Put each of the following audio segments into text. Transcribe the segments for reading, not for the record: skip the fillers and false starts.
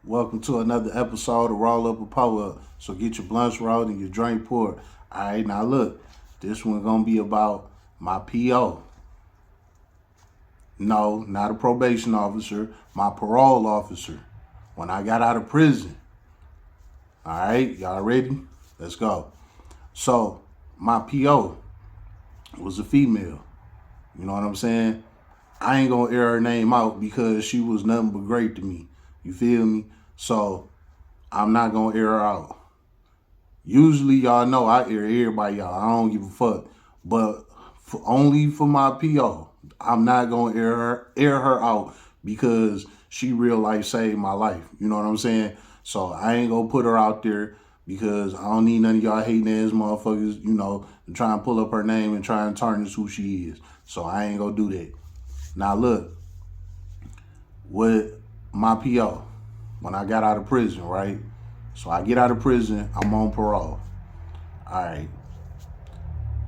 Welcome to another episode of Roll Up a Pull Up. So get your blunts rolled and your drink poured. Alright, now look, this one gonna be about my PO. No, not a probation officer, my parole officer. When I got out of prison. Alright, y'all ready? Let's go. So my PO was a female. You know what I'm saying? I ain't gonna air her name out because she was nothing but great to me. You feel me? So I'm not gonna air her out. Usually y'all know I air everybody y'all. I don't give a fuck. But only for my PO, I'm not gonna air her out because she real life saved my life. You know what I'm saying? So I ain't gonna put her out there because I don't need none of y'all hating ass motherfuckers, to try and pull up her name and try and tarnish who she is. So I ain't gonna do that. Now look, with my PO, when I got out of prison, right? So I get out of prison, I'm on parole. All right.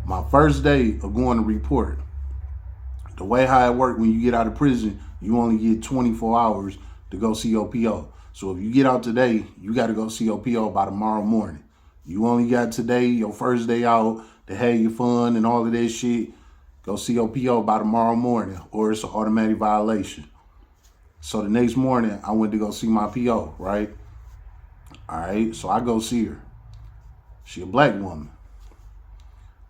My first day of going to report, the way how it worked when you get out of prison, you only get 24 hours to go see your PO. So if you get out today, you got to go see your PO by tomorrow morning. You only got today, your first day out, to have your fun and all of that shit. Go see your PO by tomorrow morning, or it's an automatic violation. So the next morning, I went to go see my PO, right? All right, so I go see her. She a black woman.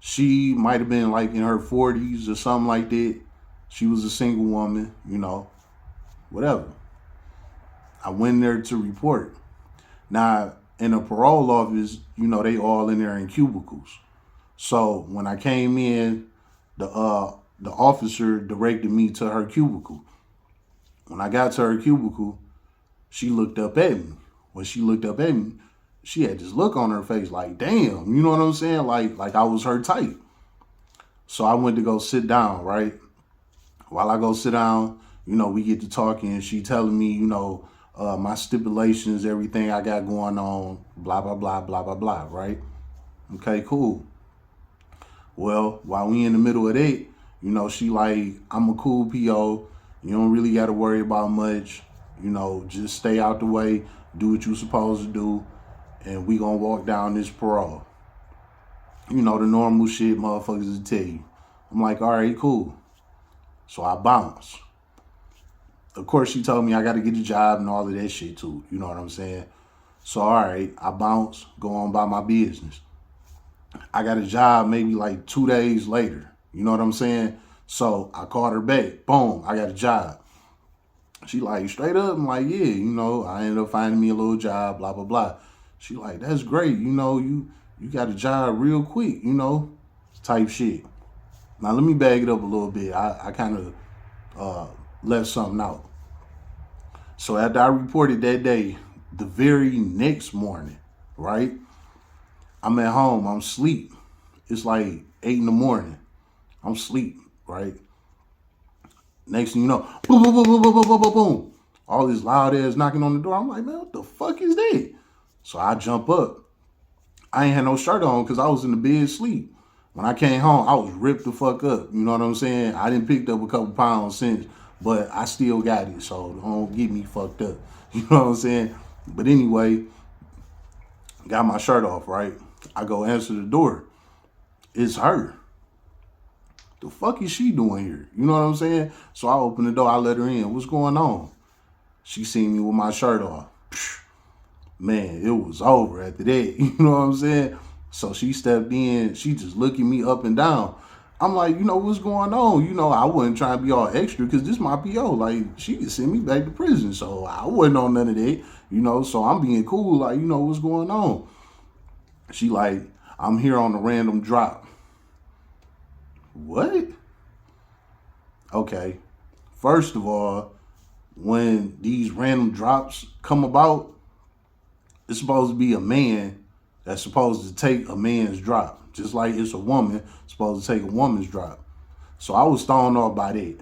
She might have been like in her 40s or something like that. She was a single woman, whatever. I went there to report. Now, in a parole office, they all in there in cubicles. So when I came in, the officer directed me to her cubicle. When I got to her cubicle, she looked up at me. When she looked up at me, she had this look on her face like, damn, you know what I'm saying? Like I was her type. So I went to go sit down, right? While I go sit down, we get to talking. She telling me, my stipulations, everything I got going on, blah, blah, blah, blah, blah, blah, right? Okay, cool. Well, while we in the middle of that, she like, I'm a cool PO. You don't really got to worry about much. Just stay out the way, do what you supposed to do, and we gonna walk down this parole. The normal shit motherfuckers will tell you. I'm like, all right, cool. So I bounce. Of course, she told me I got to get a job and all of that shit too. You know what I'm saying? So, all right, I bounce, go on by my business. I got a job maybe like 2 days later. You know what I'm saying? So I called her back. Boom, I got a job. She like, straight up, I'm like, yeah, I ended up finding me a little job, blah, blah, blah. She like, that's great. You got a job real quick, type shit. Now, let me bag it up a little bit. I kind of left something out. So after I reported that day, the very next morning, right, I'm at home. I'm asleep. It's like 8 in the morning. I'm asleep, right? Next thing you know, boom, boom, boom, boom, boom, boom, boom, boom, boom. All this loud ass knocking on the door. I'm like, man, what the fuck is that? So I jump up. I ain't had no shirt on because I was in the bed asleep. When I came home, I was ripped the fuck up. You know what I'm saying? I didn't pick up a couple pounds since, but I still got it. So don't get me fucked up. You know what I'm saying? But anyway, got my shirt off, right? I go answer the door. It's her. The fuck is she doing here? You know what I'm saying? So I open the door, I let her in. What's going on? She seen me with my shirt off. Man, it was over after that. You know what I'm saying? So she stepped in, she just looking me up and down. I'm like, what's going on? I wasn't trying to be all extra because this my PO. Like, she could send me back to prison. So I wasn't on none of that, so I'm being cool, like, what's going on? She like, I'm here on a random drop. What? Okay. First of all, when these random drops come about, it's supposed to be a man that's supposed to take a man's drop. Just like it's a woman supposed to take a woman's drop. So I was thrown off by that.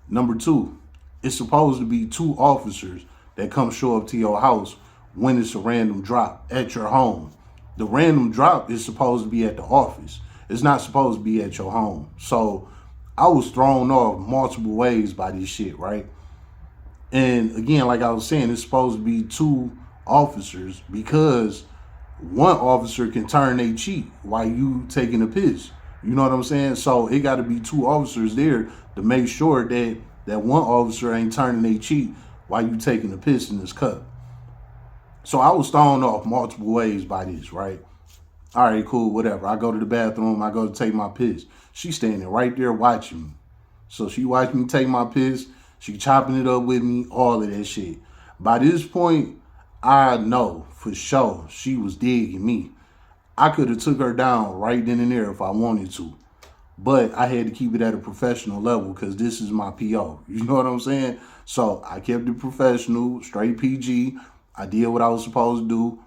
Number two, it's supposed to be two officers that come show up to your house when it's a random drop at your home. The random drop is supposed to be at the office. It's not supposed to be at your home. So I was thrown off multiple ways by this shit, right? And again, like I was saying, it's supposed to be two officers because one officer can turn their cheek while you taking a piss. You know what I'm saying? So it got to be two officers there to make sure that that one officer ain't turning their cheek while you taking a piss in this cup. So I was thrown off multiple ways by this, right? All right, cool, whatever. I go to the bathroom. I go to take my piss. She's standing right there watching me. So she watched me take my piss. She chopping it up with me, all of that shit. By this point, I know for sure she was digging me. I could have took her down right then and there if I wanted to. But I had to keep it at a professional level because this is my PO. You know what I'm saying? So I kept it professional, straight PG. I did what I was supposed to do.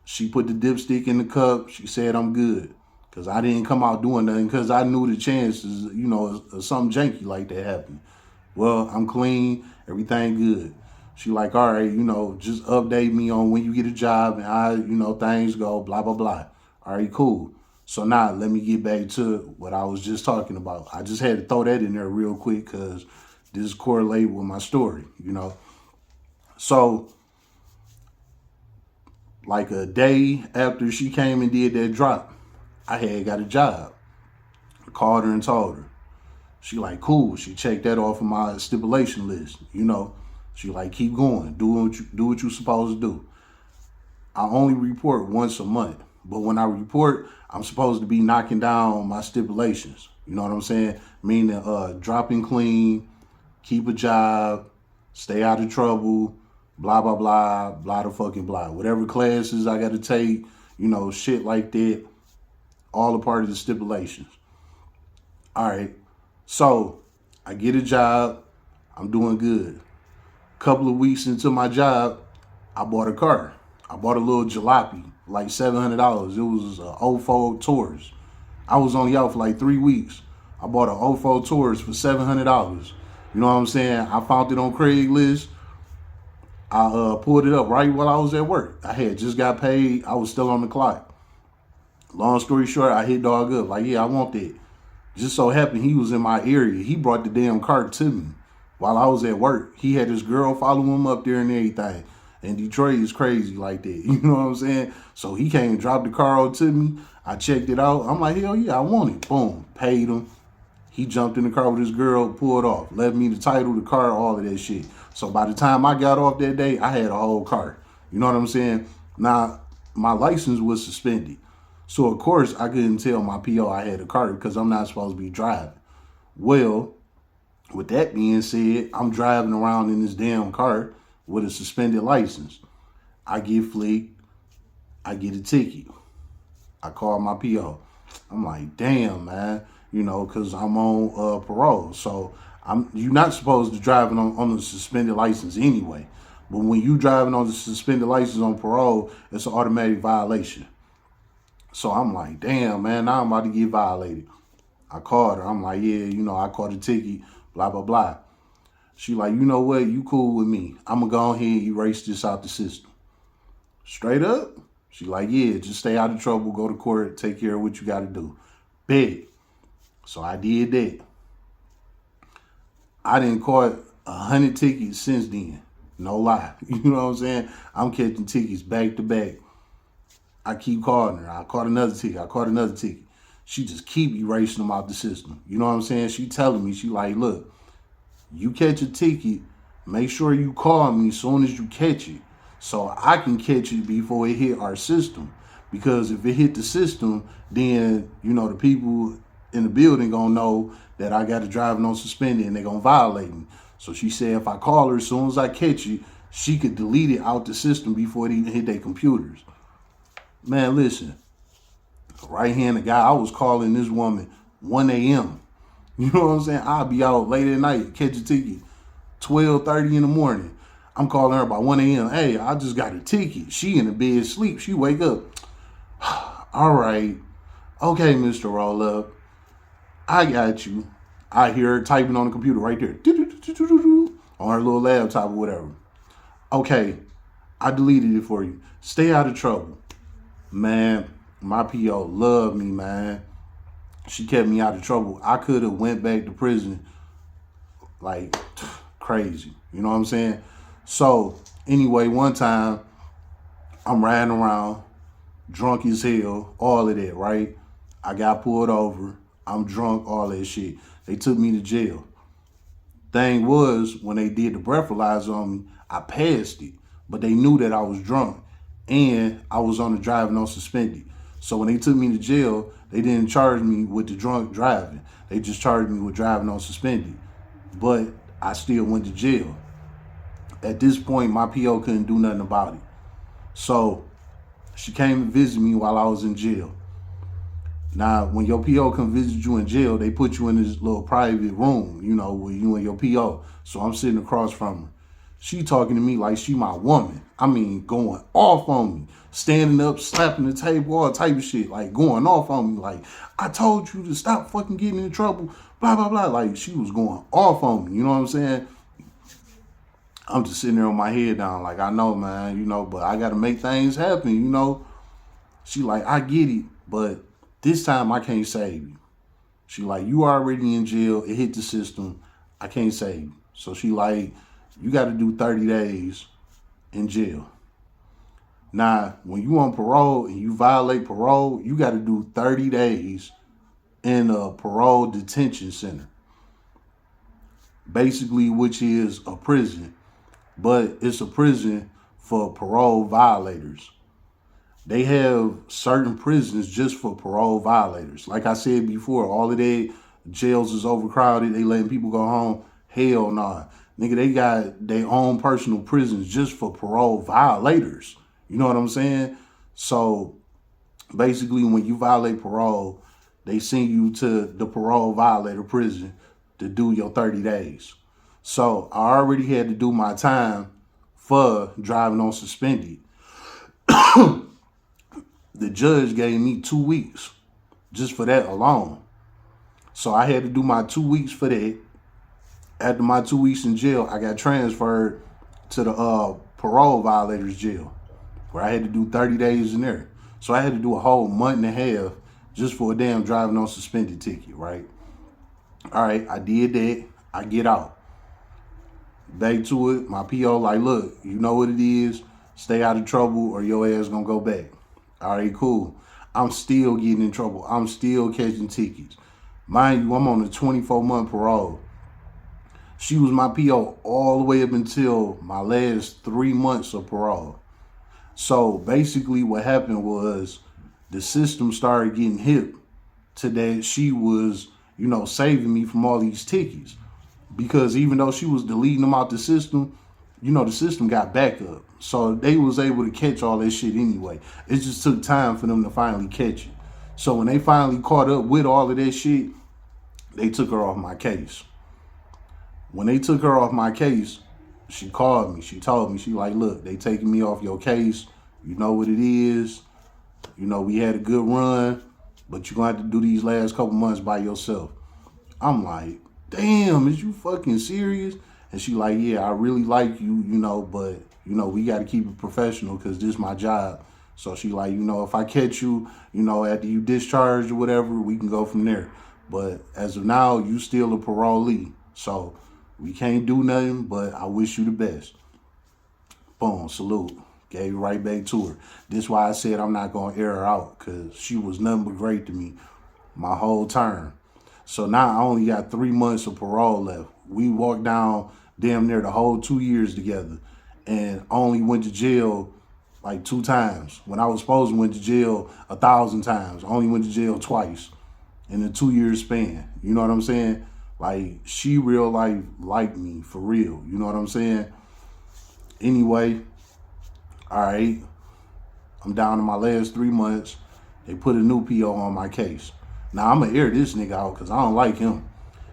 She put the dipstick in the cup. She said I'm good. Because I didn't come out doing nothing because I knew the chances, of something janky like that happening. Well, I'm clean. Everything good. She like, all right, just update me on when you get a job and how, things go, blah, blah, blah. All right, cool. So now let me get back to what I was just talking about. I just had to throw that in there real quick because this correlates with my story. So like a day after she came and did that drop, I had got a job. I called her and told her. She like, cool. She checked that off of my stipulation list. She like, keep going. Do what you supposed to do. I only report once a month. But when I report, I'm supposed to be knocking down my stipulations. You know what I'm saying? Meaning dropping clean, keep a job, stay out of trouble, blah, blah, blah, blah, the fucking blah. Whatever classes I got to take, shit like that, all a part of the stipulations. All right. So I get a job. I'm doing good. Couple of weeks into my job, I bought a car. I bought a little jalopy, like $700. It was a 04 Taurus. I was only out for like 3 weeks. I bought a 04 Taurus for $700. You know what I'm saying? I found it on Craigslist. I pulled it up right while I was at work. I had just got paid. I was still on the clock. Long story short, I hit dog up. Like, yeah, I want that. Just so happened he was in my area. He brought the damn car to me while I was at work. He had his girl follow him up there and everything. And Detroit is crazy like that. You know what I'm saying? So he came and dropped the car out to me. I checked it out. I'm like, hell yeah, I want it. Boom. Paid him. He jumped in the car with his girl, pulled off. Left me the title, the car, all of that shit. So by the time I got off that day, I had a whole car. You know what I'm saying? Now, my license was suspended. So, of course, I couldn't tell my PO I had a car because I'm not supposed to be driving. Well, with that being said, I'm driving around in this damn car with a suspended license. I get fleeked. I get a ticket. I call my PO. I'm like, damn, man, because I'm on parole. So you're not supposed to driving on the suspended license anyway. But when you driving on the suspended license on parole, it's an automatic violation. So I'm like, damn, man, now I'm about to get violated. I called her. I'm like, yeah, I caught a ticket, blah, blah, blah. She like, you know what? You cool with me. I'm going to go ahead and erase this out the system. Straight up. She like, yeah, just stay out of trouble, go to court, take care of what you got to do. Big. So I did that. I didn't caught 100 tickets since then. No lie. You know what I'm saying? I'm catching tickets back to back. I keep calling her. I caught another ticket. I caught another ticket. She just keep erasing them out the system. You know what I'm saying? She telling me, she like, look, you catch a ticket, make sure you call me as soon as you catch it so I can catch it before it hit our system. Because if it hit the system, then, the people in the building gonna know that I got to driving on suspended and they gonna violate me. So she said if I call her as soon as I catch it, she could delete it out the system before it even hit their computers. Man, listen, right-handed guy, I was calling this woman 1 a.m. You know what I'm saying? I'll be out late at night, catch a ticket, 12:30 in the morning. I'm calling her by 1 a.m. Hey, I just got a ticket. She in the bed sleep. She wake up. All right. Okay, Mr. Roll Up. I got you. I hear her typing on the computer right there. On her little laptop or whatever. Okay, I deleted it for you. Stay out of trouble. Man, my PO loved me, man. She kept me out of trouble. I could have went back to prison like Crazy. You know what I'm saying? So anyway, one time I'm riding around, drunk as hell, all of that, right? I got pulled over. I'm drunk, all that shit. They took me to jail. Thing was, when they did the breathalyzer on me, I passed it, but they knew that I was drunk and I was on the driving on suspended. So when they took me to jail, they didn't charge me with the drunk driving. They just charged me with driving on suspended. But I still went to jail. At this point, my PO couldn't do nothing about it. So she came and visited me while I was in jail. Now, when your PO come visit you in jail, they put you in this little private room, you know, with you and your PO. So I'm sitting across from her. She talking to me like she my woman. I mean, going off on me, standing up, slapping the table, all type of shit, like going off on me. Like, I told you to stop fucking getting in trouble, blah, blah, blah. Like, she was going off on me, you know what I'm saying? I'm just sitting there with my head down, like, I know, man, you know, but I got to make things happen, you know? She like, I get it, but this time I can't save you. She like, you already in jail. It hit the system. I can't save you. So she like, you got to do 30 days in jail. Now, when you on parole and you violate parole, you got to do 30 days in a parole detention center. Basically, which is a prison. But it's a prison for parole violators. They have certain prisons just for parole violators. Like I said before, all of their jails is overcrowded. They letting people go home. Hell nah. Nigga, they got their own personal prisons just for parole violators. You know what I'm saying? So basically, when you violate parole, they send you to the parole violator prison to do your 30 days. So I already had to do my time for driving on suspended. The judge gave me 2 weeks just for that alone. So I had to do my 2 weeks for that. After my 2 weeks in jail, I got transferred to the parole violators jail, where I had to do 30 days in there. So I had to do a whole month and a half just for a damn driving on suspended ticket, right? All right, I did that. I get out. Back to it. My PO like, look, you know what it is. Stay out of trouble or your ass gonna go back. All right, cool. I'm still getting in trouble. I'm still catching tickets. Mind you, I'm on a 24-month parole. She was my PO all the way up until my last 3 months of parole. So basically what happened was the system started getting hip to that she was, you know, saving me from all these tickets. Because even though she was deleting them out the system, you know, the system got backup. So they was able to catch all that shit anyway. It just took time for them to finally catch it. So when they finally caught up with all of that shit, they took her off my case. When they took her off my case, she called me. She told me, she like, look, they taking me off your case. You know what it is. You know, we had a good run, but you're going to have to do these last couple months by yourself. I'm like, damn, is you fucking serious? And she like, yeah, I really like you, you know, but, you know, we got to keep it professional because this is my job. So she like, you know, if I catch you, you know, after you discharged or whatever, we can go from there. But as of now, you still a parolee. So we can't do nothing, but I wish you the best. Boom, salute. Gave it right back to her. This is why I said I'm not going to air her out because she was nothing but great to me my whole term. So now I only got 3 months of parole left. We walked down damn near the whole 2 years together and only went to jail like 2 times. When I was supposed to went to jail 1,000 times. I only went to jail twice in a 2-year span. You know what I'm saying? Like, she real life liked me for real. You know what I'm saying? Anyway, all right. I'm down to my last 3 months. They put a new PO on my case. Now, I'm going to air this nigga out because I don't like him.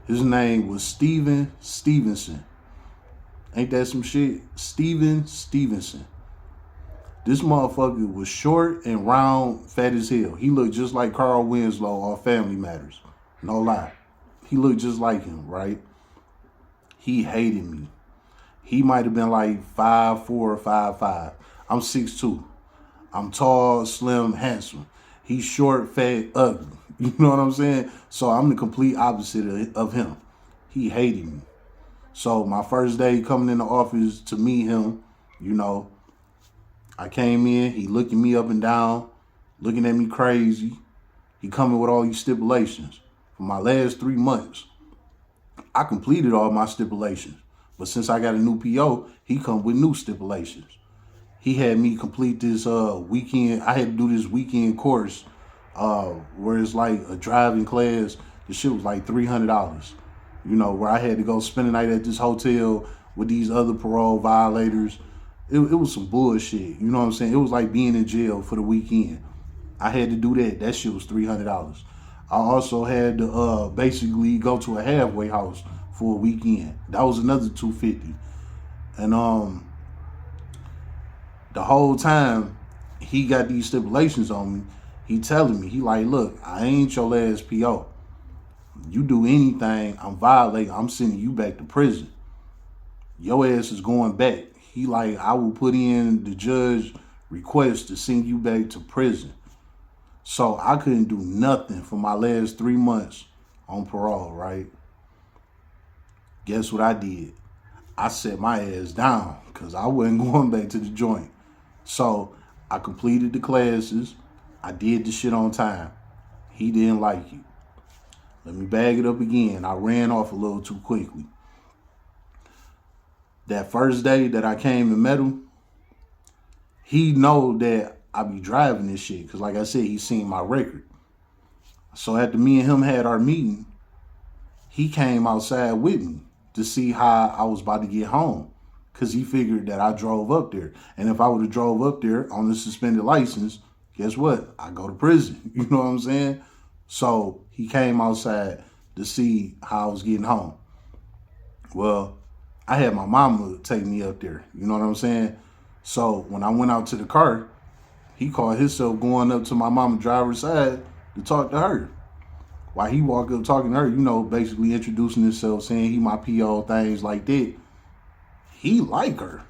His name was Steven Stevenson. Ain't that some shit? Steven Stevenson. This motherfucker was short and round, fat as hell. He looked just like Carl Winslow on Family Matters. No lie. He looked just like him, right? He hated me. He might have been like 5'4" or 5'5". I'm 6'2". I'm tall, slim, handsome. He's short, fat, ugly. You know what I'm saying? So I'm the complete opposite of him. He hated me. So my first day coming in the office to meet him, you know, I came in, he looking me up and down, looking at me crazy. He coming with all these stipulations. For my last 3 months, I completed all my stipulations. But since I got a new PO, he come with new stipulations. He had me complete this weekend. I had to do this weekend course where it's like a driving class. The shit was like $300. You know, where I had to go spend the night at this hotel with these other parole violators. It was some bullshit. You know what I'm saying? It was like being in jail for the weekend. I had to do that. That shit was $300. I also had to basically go to a halfway house for a weekend. That was another $250. And the whole time he got these stipulations on me, he telling me, he like, look, I ain't your last PO. You do anything, I'm violating, I'm sending you back to prison. Your ass is going back. He like, I will put in the judge request to send you back to prison. So I couldn't do nothing for my last 3 months on parole, right? Guess what I did? I set my ass down because I wasn't going back to the joint. So I completed the classes. I did the shit on time. He didn't like it. Let me bag it up again. I ran off a little too quickly. That first day that I came and met him, he know that I be driving this shit. Because like I said, he seen my record. So after me and him had our meeting, he came outside with me to see how I was about to get home. Because he figured that I drove up there. And if I would have drove up there on the suspended license, guess what? I go to prison. You know what I'm saying? So he came outside to see how I was getting home. Well, I had my mama take me up there. You know what I'm saying? So when I went out to the car, he called himself going up to my mama's driver's side to talk to her. While he walked up talking to her, you know, basically introducing himself, saying he my PO, things like that. He like her.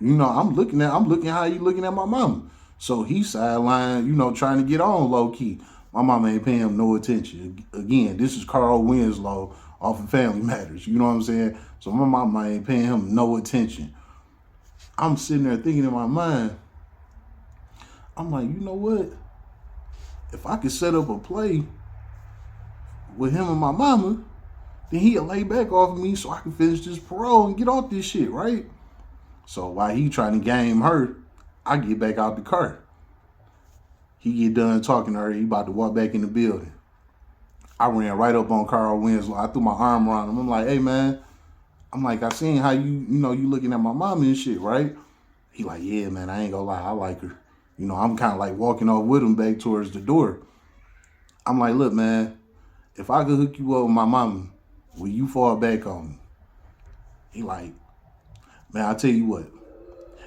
You know, I'm looking how he looking at my mama. So he sidelined, you know, trying to get on low key. My mama ain't paying him no attention. Again, this is Carl Winslow off of Family Matters. You know what I'm saying? So my mama ain't paying him no attention. I'm sitting there thinking in my mind, I'm like, you know what? If I could set up a play with him and my mama, then he'll lay back off of me so I can finish this parole and get off this shit, right? So while he trying to game her, I get back out the car. He get done talking to her. He about to walk back in the building. I ran right up on Carl Winslow. I threw my arm around him. I'm like, hey, man. I'm like, I seen how you looking at my mama and shit, right? He like, yeah, man, I ain't gonna lie. I like her. You know, I'm kind of like walking off with him back towards the door. I'm like, look, man, if I could hook you up with my mama, will you fall back on me? He like, man, I'll tell you what.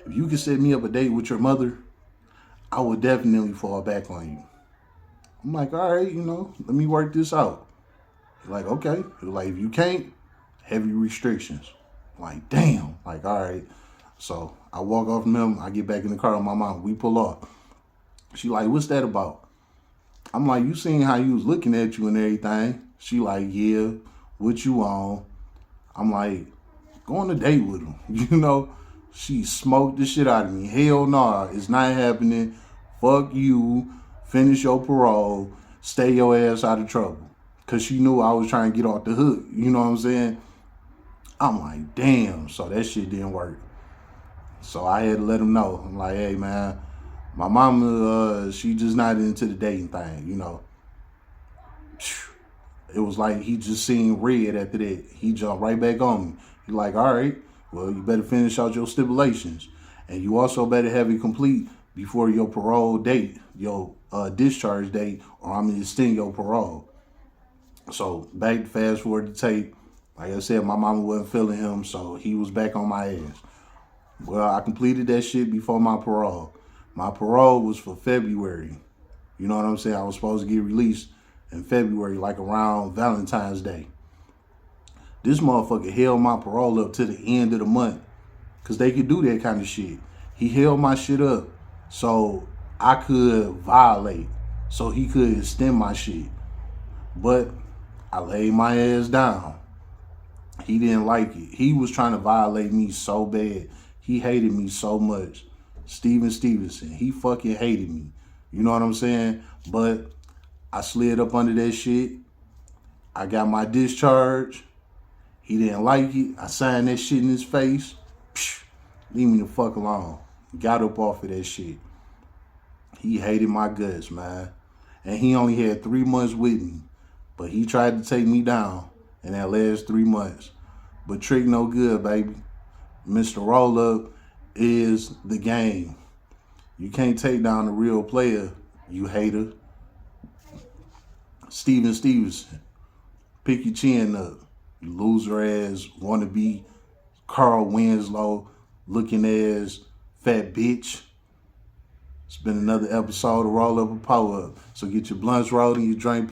If you could set me up a date with your mother, I would definitely fall back on you. I'm like, all right, you know, let me work this out. He's like, okay. He's like, if you can't, heavy restrictions. I'm like, damn. Like, all right. So I walk off from him. I get back in the car with my mom. We pull off. She like, what's that about? I'm like, you seen how he was looking at you and everything. She like, yeah, what you on? I'm like, go on a date with him. You know, she smoked the shit out of me. Hell nah, it's not happening. Fuck you. Finish your parole. Stay your ass out of trouble. Because she knew I was trying to get off the hook. You know what I'm saying? I'm like, damn. So that shit didn't work. So I had to let him know. I'm like, hey, man, my mama, she just not into the dating thing, you know. It was like he just seen red after that. He jumped right back on me. He like, all right, well, you better finish out your stipulations. And you also better have it complete before your parole date, your discharge date, or I'm going to extend your parole. So back to fast forward the tape. Like I said, my mama wasn't feeling him, so he was back on my ass. Well, I completed that shit before my parole. My parole was for February. You know what I'm saying? I was supposed to get released in February, like around Valentine's Day. This motherfucker held my parole up to the end of the month because they could do that kind of shit. He held my shit up so I could violate, so he could extend my shit. But I laid my ass down. He didn't like it. He was trying to violate me so bad. He hated me so much. Stevenson, he fucking hated me. You know what I'm saying? But I slid up under that shit. I got my discharge. He didn't like it. I signed that shit in his face. Psh, leave me the fuck alone. Got up off of that shit. He hated my guts, man. And he only had 3 months with me. But he tried to take me down in that last 3 months. But trick no good, baby. Mr. Roll Up is the game. You can't take down a real player, you hater. Stevenson, pick your chin up. You loser ass, wannabe Carl Winslow looking ass fat bitch. It's been another episode of Roll Up and Power Up. So get your blunts rolled and your drink